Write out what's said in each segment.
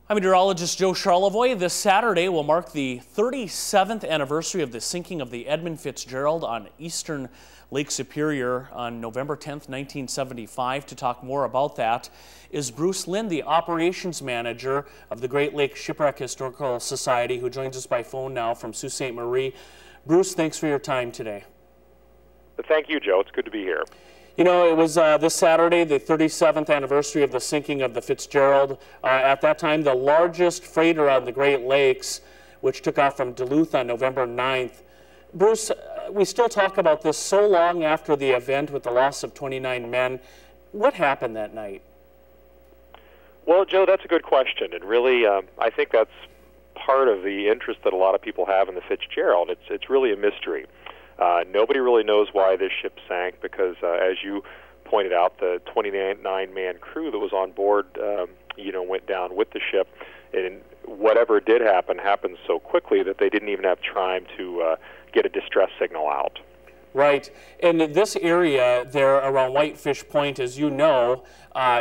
I'm meteorologist Joe Charlevoix. This Saturday will mark the 37th anniversary of the sinking of the Edmund Fitzgerald on eastern Lake Superior on November 10th, 1975. To talk more about that is Bruce Lynn, the operations manager of the Great Lakes Shipwreck Historical Society, who joins us by phone now from Sault Ste. Marie. Bruce, thanks for your time today. Thank you, Joe. It's good to be here. You know, it was this Saturday, the 37th anniversary of the sinking of the Fitzgerald. At that time, the largest freighter on the Great Lakes, which took off from Duluth on November 9th. Bruce, we still talk about this so long after the event with the loss of 29 men. What happened that night? Well, Joe, that's a good question. And really, I think that's part of the interest that a lot of people have in the Fitzgerald. It's really a mystery. Nobody really knows why this ship sank because, as you pointed out, the 29-man crew that was on board, went down with the ship. And whatever did happen happened so quickly that they didn't even have time to get a distress signal out. Right. And in this area there around Whitefish Point, as you know,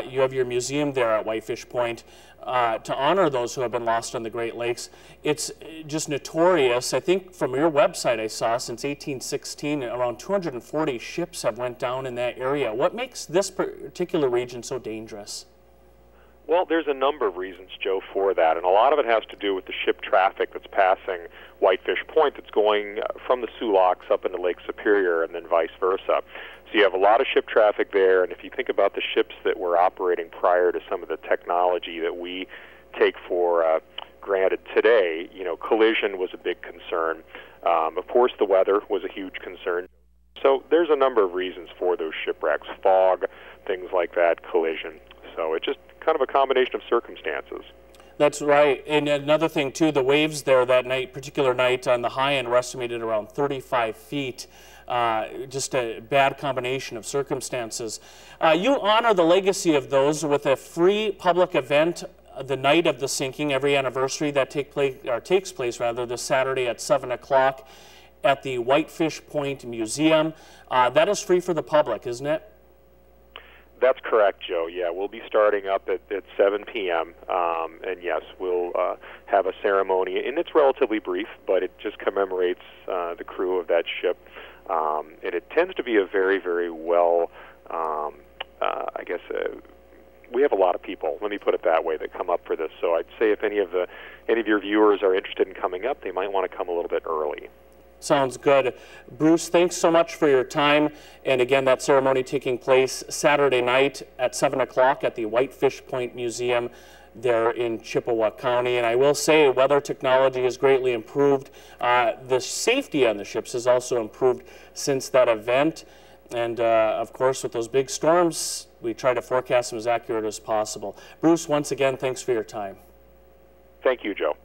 you have your museum there at Whitefish Point to honor those who have been lost on the Great Lakes. It's just notorious. I think from your website I saw since 1816 around 240 ships have went down in that area. What makes this particular region so dangerous? Well, there's a number of reasons, Joe, for that, and a lot of it has to do with the ship traffic that's passing Whitefish Point that's going from the Soo Locks up into Lake Superior and then vice versa. So you have a lot of ship traffic there, and if you think about the ships that were operating prior to some of the technology that we take for granted today, collision was a big concern. Of course, the weather was a huge concern. So there's a number of reasons for those shipwrecks, fog, things like that, collision. So it's just kind of a combination of circumstances. That's right. And another thing, too, the waves there that night, particular night on the high end were estimated around 35 feet. Just a bad combination of circumstances. You honor the legacy of those with a free public event the night of the sinking, every anniversary that takes place this Saturday at 7 o'clock at the Whitefish Point Museum. That is free for the public, isn't it? That's correct, Joe. Yeah, we'll be starting up at 7 p.m. And yes, we'll have a ceremony, and it's relatively brief, but it just commemorates the crew of that ship. And it tends to be a very, very well, we have a lot of people, let me put it that way, that come up for this. So I'd say if any of your viewers are interested in coming up, they might want to come a little bit early. Sounds good. Bruce, thanks so much for your time. And again, that ceremony taking place Saturday night at 7 o'clock at the Whitefish Point Museum there in Chippewa County. And I will say weather technology has greatly improved. The safety on the ships has also improved since that event. And of course, with those big storms, we try to forecast them as accurate as possible. Bruce, once again, thanks for your time. Thank you, Joe.